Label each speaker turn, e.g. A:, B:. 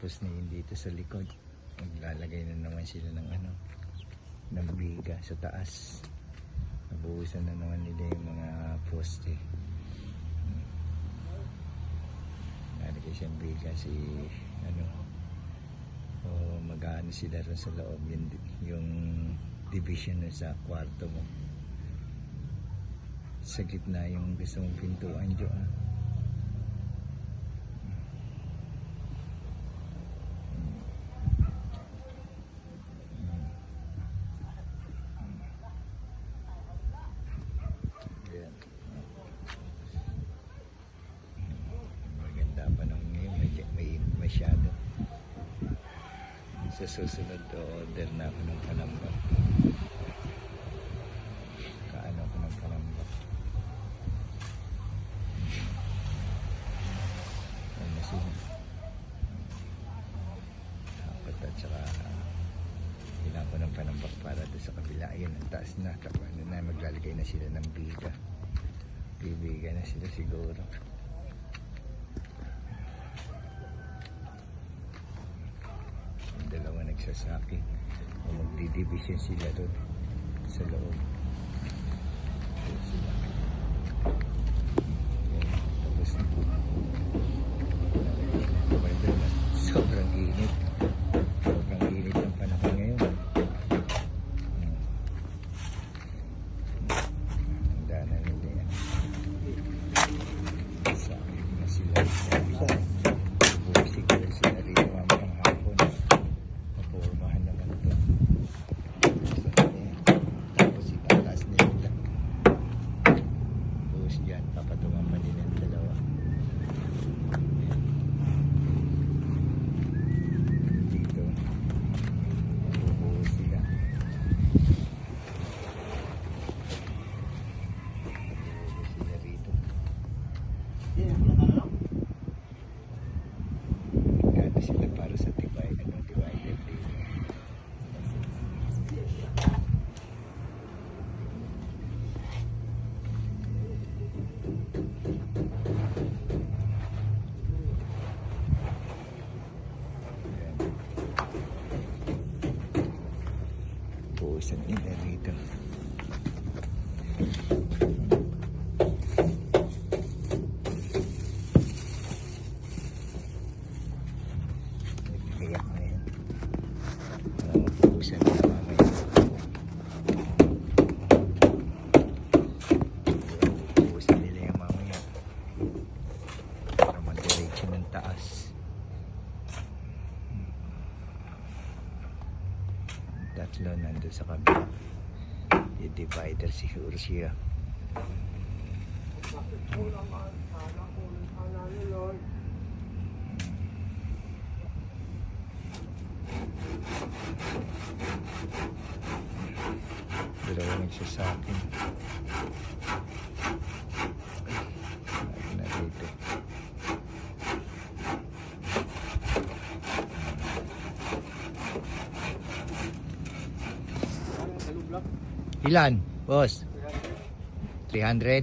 A: Tapos na yun dito sa likod. Maglalagay na naman sila ng ng biga sa taas. Nabuhusan na naman nila yung mga poste. Nalagay siyang biga mag-aano sila rin sa loob yung division na sa kwarto mo. Sa gitna yung gusto mong pintuan dyan. Maganda pa nung ngayon, may masyado. Sa susunod, order na ako ng palambak. Kaano ako ng palambak. Ano sila? Apat at saka kailangan ko ng palambak para doon sa kabila. Ayun, ang taas na. Tapos maglalagay na sila ng biga. Bibiga na sila siguro. Dalawa nagsasaki o magdidivision sila doon sa loob. Sila. Tapos sobrang init ng panahon ngayon. Handa na nila yan. Saki na sila. Siguro sila rito mamayang hapon. Mapormahan naman ito. Tapos itataas nila. Tapos dyan, papatungan pa nila ang dalawa. Dito, mabubuhos sila. Mabubuhos sila rito. Gano'n sila para sa divider dito. Buhusan nila rito. Nagbigayak na yan. Buhusan nila mamaya. Buhusan nila yung mamaya. Para mag-diretso ng taas. Tatlo nandun sa kabila. Yung divider siguro siya. Dalawa nagsasakin. Lagi na dito. Ilan, boss? 300?